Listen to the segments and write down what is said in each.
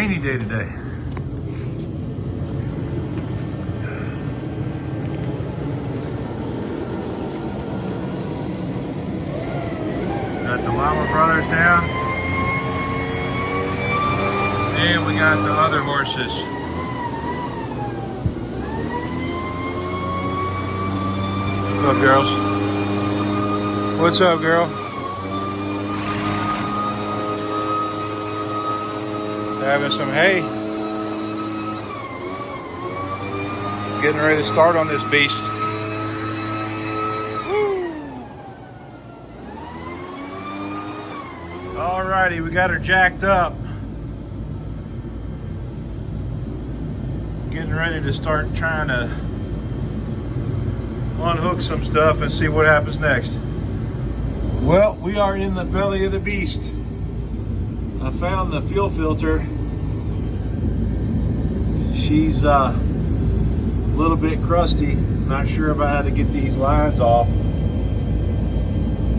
rainy day today. Got the Mama Brothers down. And we got the other horses. What's up, girls? What's up, girl? Having some hay. Getting ready to start on this beast. Woo! Alrighty, we got her jacked up. Getting ready to start trying to unhook some stuff and see what happens next. Well, we are in the belly of the beast. I found the fuel filter. She's a little bit crusty. Not sure about how to get these lines off.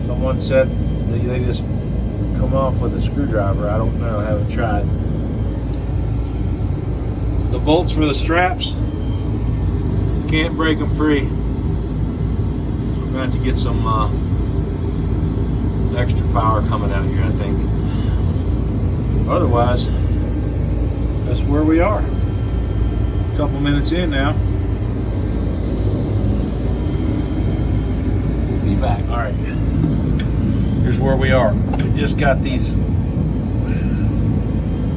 Someone said they just come off with a screwdriver. I don't know, I haven't tried. The bolts for the straps, can't break them free. We're going to have to get some extra power coming out here, I think. Otherwise, that's where we are. A couple minutes in now. Be back. All right. Here's where we are. We just got these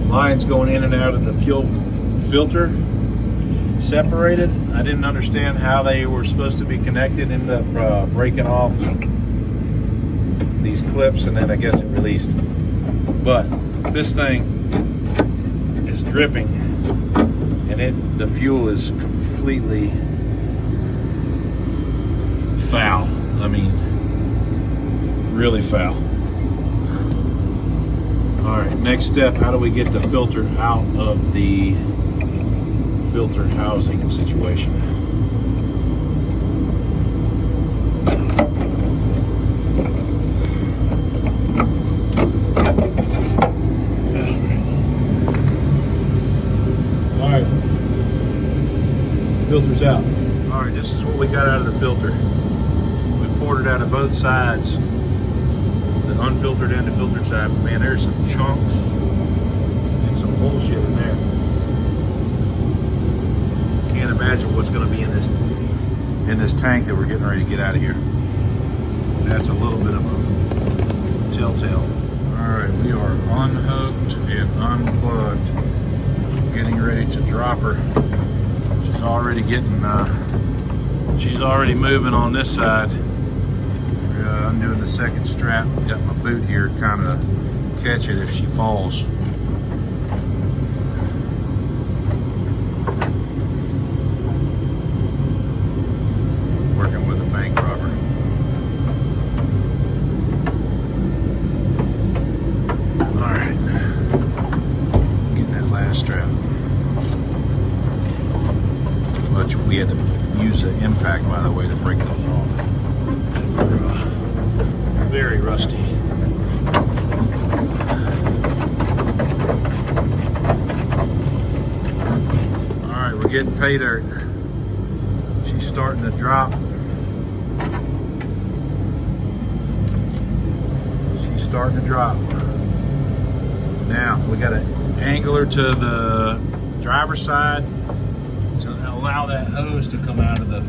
lines going in and out of the fuel filter separated. I didn't understand how they were supposed to be connected. Ended up breaking off these clips, and then I guess it released. But this thing is dripping, and the fuel is completely foul. I mean, really foul. All right, next step, how do we get the filter out of the filter housing situation? All right, filter's out. All right, this is what we got out of the filter. We poured it out of both sides, the unfiltered and the filtered side. But man, there's some chunks and some bullshit in there. Can't imagine what's going to be in this tank that we're getting ready to get out of here. That's a little bit of a telltale. All right, we are unhooked and unplugged, getting ready to drop her. She's already getting, she's already moving on this side. Undoing the second strap. Got my boot here, kind of catch it if she falls. Working with a bank robber. All right, getting that last strap. But we had to use the impact, by the way, to break those off. Very rusty. All right, we're getting pay dirt. She's starting to drop. She's starting to drop. Now we got to angle her to the driver's side to allow that hose to come out of the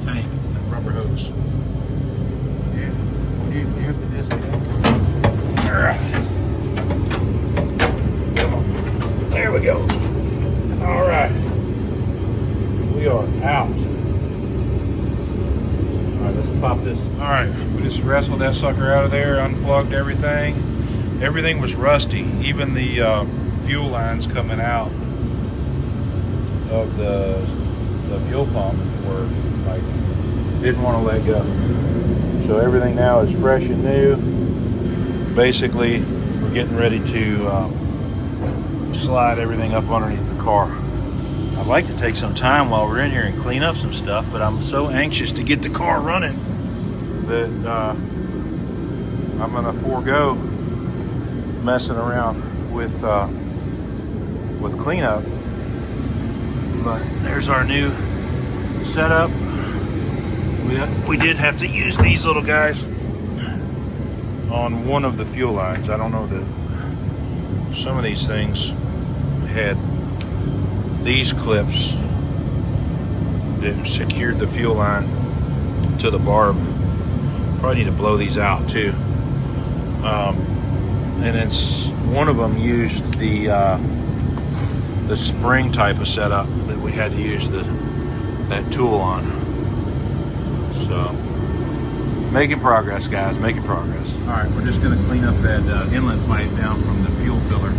tank, that rubber hose. There we go. All right, we are out. All right, let's pop this. All right, we just wrestled that sucker out of there, unplugged everything. Everything was rusty. Even the fuel lines coming out of the fuel pump were like, didn't want to let go. So everything now is fresh and new. Basically, we're getting ready to slide everything up underneath the car. I'd like to take some time while we're in here and clean up some stuff, but I'm so anxious to get the car running that I'm gonna forego messing around with with cleanup. But there's our new setup. We did have to use these little guys on one of the fuel lines. I don't know that some of these things had these clips that secured the fuel line to the barb. Probably need to blow these out too. And it's one of them used the spring type of setup that we had to use that tool on. So making progress, guys, making progress. All right, we're just going to clean up that inlet pipe down from the fuel filler.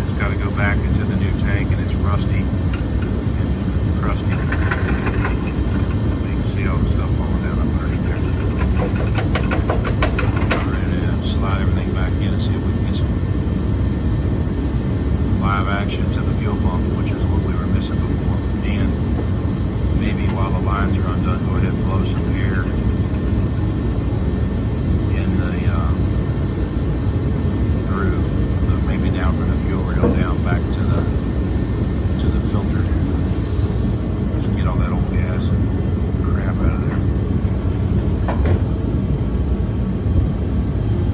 It's got to go back into the new tank, and it's rusty and crusty. You can see all the stuff falling down up underneath there. All right, and slide everything back in and see if we can get some live action to the fuel pump, which is what we were missing before. And maybe while the lines are undone, go ahead and blow some air in the through maybe down from the fuel rail down back to the filter. Just get all that old gas and crap out of there.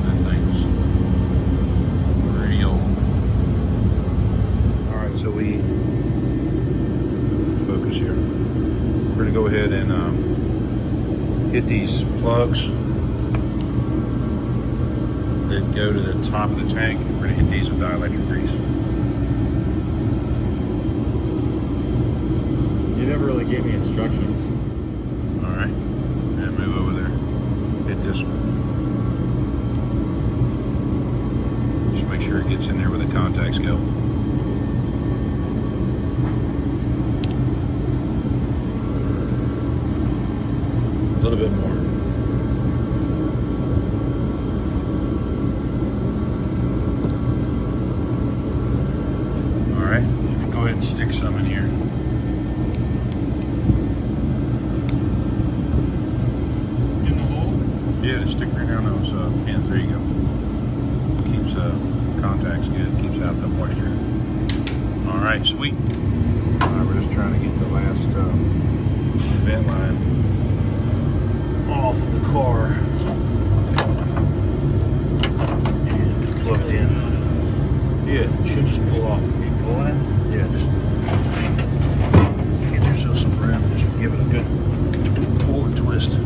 That thing's pretty old. All right, so we focus here. We're going to go ahead and hit these plugs that go to the top of the tank. We're going to hit these with dielectric grease. You never really gave me instructions. Alright, and move over there. Hit this one. Just make sure it gets in there where the contacts go. A little bit more. All right, go ahead and stick some in here. In the hole? Yeah, just stick right down those pins. There you go. Keeps contacts good. Keeps out the moisture. All right, sweet. All right, we're just trying to get the last vent line off the car and plugged in. Yeah, it should just pull off. Keep pulling it? Yeah, just get yourself some room and just give it a good pull and twist.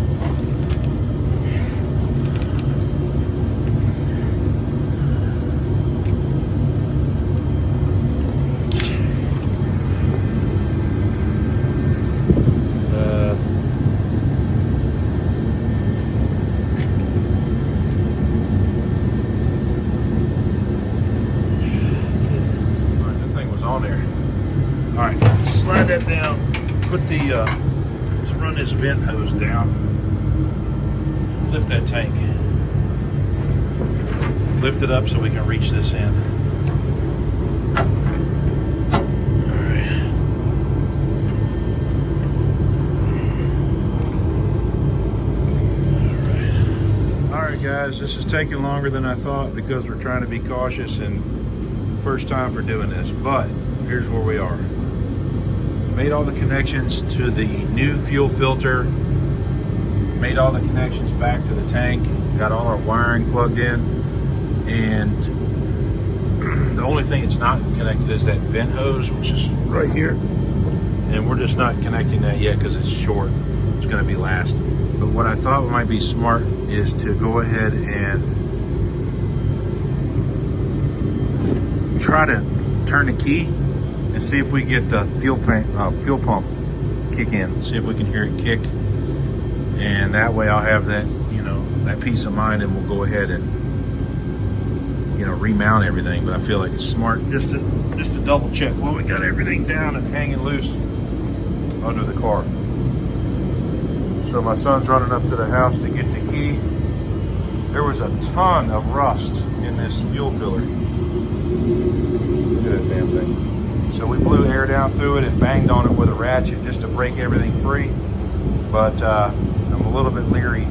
Alright, slide that down, put the, let's run this vent hose down, lift that tank, lift it up so we can reach this end. Alright guys, this is taking longer than I thought because we're trying to be cautious and first time for doing this, but here's where we are. Made all the connections to the new fuel filter, made all the connections back to the tank, got all our wiring plugged in, and the only thing that's not connected is that vent hose, which is right here, and we're just not connecting that yet because it's short. It's going to be last. But what I thought might be smart is to go ahead and try to turn the key and see if we get the fuel pump kick in. See if we can hear it kick, and that way I'll have that, that peace of mind, and we'll go ahead and, remount everything. But I feel like it's smart just to double check. Well, we got everything down and hanging loose under the car. So my son's running up to the house to get the key. There was a ton of rust in this fuel filler. Look at that damn thing. So we blew air down through it and banged on it with a ratchet just to break everything free. But I'm a little bit leery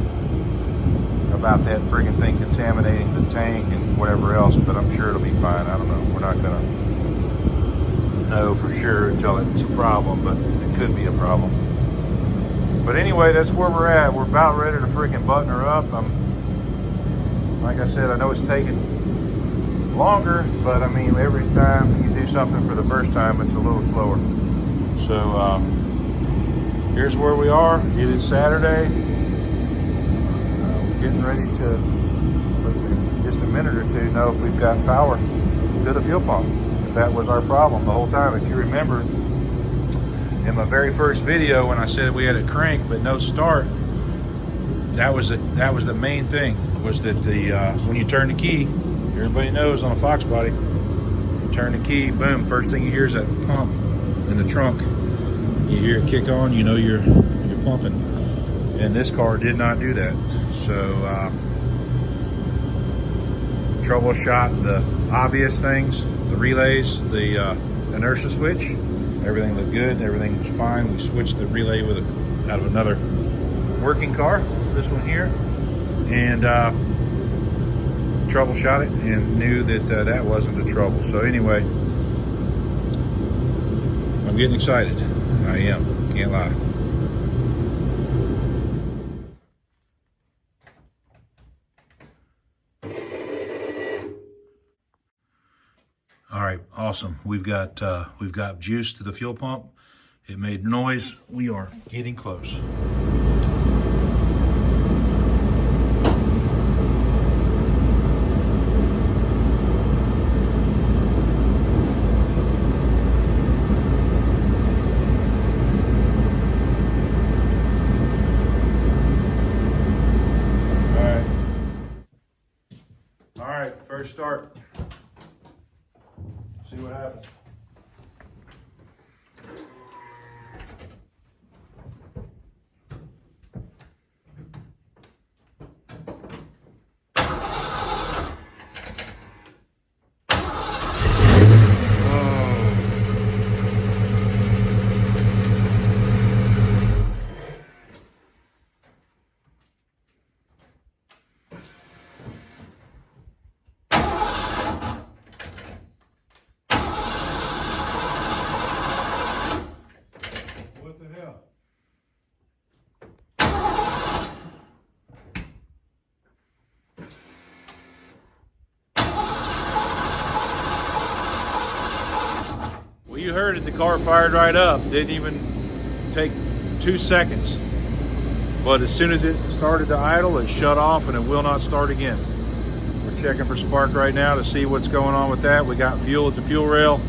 about that friggin' thing contaminating the tank and whatever else, but I'm sure it'll be fine. I don't know. We're not gonna know for sure until it's a problem, but it could be a problem. But anyway, that's where we're at. We're about ready to freaking button her up. Like I said, I know it's taking longer, but I mean, every time you do something for the first time, it's a little slower. So here's where we are. It is Saturday. We're getting ready to, in just a minute or two, know if we've got power to the fuel pump. If that was our problem the whole time. If you remember, in my very first video when I said we had a crank but no start, that was the main thing, was that the when you turn the key, everybody knows on a Foxbody, you turn the key, boom, first thing you hear is that pump in the trunk. You hear it kick on, you know you're pumping. And this car did not do that. So troubleshot the obvious things, the relays, the inertia switch. Everything looked good, everything was fine. We switched the relay out of another working car, this one here, and troubleshot it and knew that that wasn't the trouble. So anyway, I'm getting excited. I am, can't lie. All right, awesome. We've got juice to the fuel pump. It made noise. We are getting close. All right, first start. See what happens. You heard it, the car fired right up. Didn't even take 2 seconds. But as soon as it started to idle, it shut off and it will not start again. We're checking for spark right now to see what's going on with that. We got fuel at the fuel rail.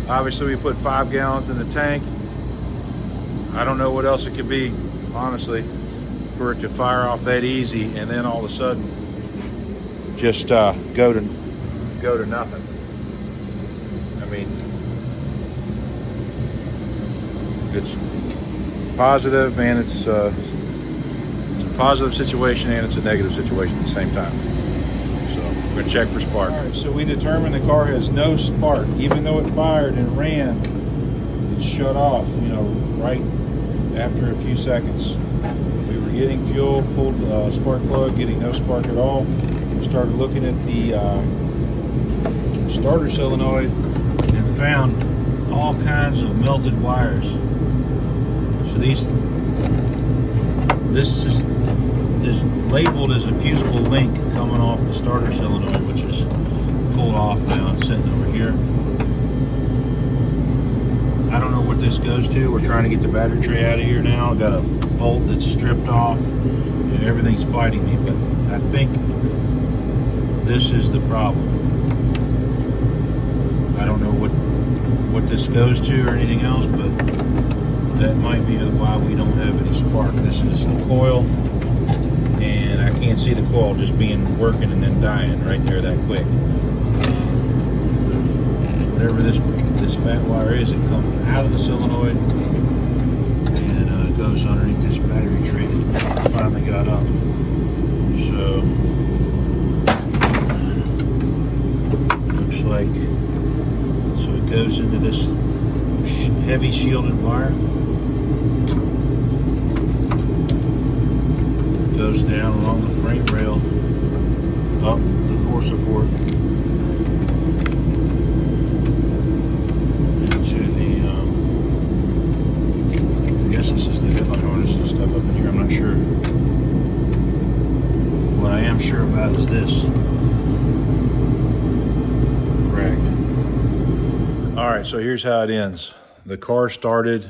Obviously we put 5 gallons in the tank. I don't know what else it could be, honestly, for it to fire off that easy and then all of a sudden just go to nothing. I mean, it's positive and it's a positive situation and it's a negative situation at the same time. So we're gonna check for spark. All right, so we determined the car has no spark. Even though it fired and ran, it shut off, you know, right after a few seconds. We were getting fuel, pulled the spark plug, getting no spark at all. We started looking at the starter solenoid and found all kinds of melted wires. So this is labeled as a fusible link coming off the starter solenoid, which is pulled off now and sitting over here. I don't know what this goes to. We're trying to get the battery tray out of here now. I've got a bolt that's stripped off and everything's fighting me, but I think this is the problem. I don't know what this goes to or anything else, but that might be why we don't have any spark. This is the coil, and I can't see the coil just working and then dying right there that quick. Whatever this fat wire is, it comes out of the solenoid and goes underneath this battery tray that finally got up. So looks like, so it goes into this heavy shielded wire, goes down along the frame rail up the core support, All right, so here's how it ends. The car started,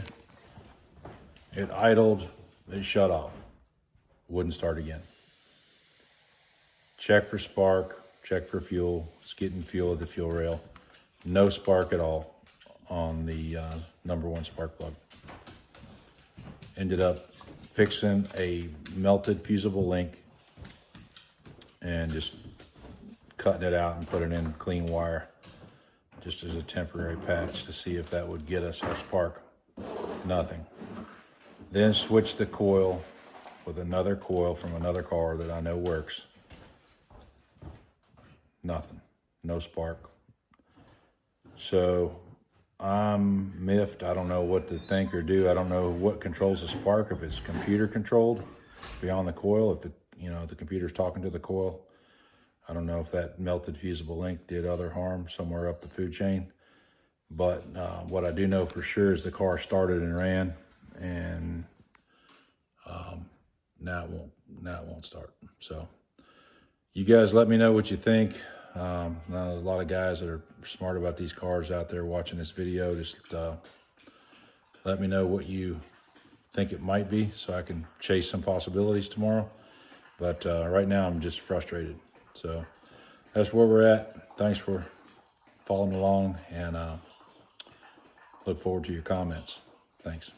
it idled, it shut off. Wouldn't start again. Check for spark, check for fuel. It's getting fuel at the fuel rail. No spark at all on the number one spark plug. Ended up fixing a melted fusible link and just cutting it out and putting in clean wire just as a temporary patch to see if that would get us our spark. Nothing. Then switched the coil with another coil from another car that I know works. Nothing. No spark. So I'm miffed. I don't know what to think or do. I don't know what controls the spark, if it's computer controlled beyond the coil, if the computer's talking to the coil. I don't know if that melted fusible link did other harm somewhere up the food chain. But what I do know for sure is the car started and ran, and now it won't start. So you guys let me know what you think. Now there's a lot of guys that are smart about these cars out there watching this video. Just let me know what you think it might be so I can chase some possibilities tomorrow. But right now I'm just frustrated. So that's where we're at. Thanks for following along, and look forward to your comments. Thanks.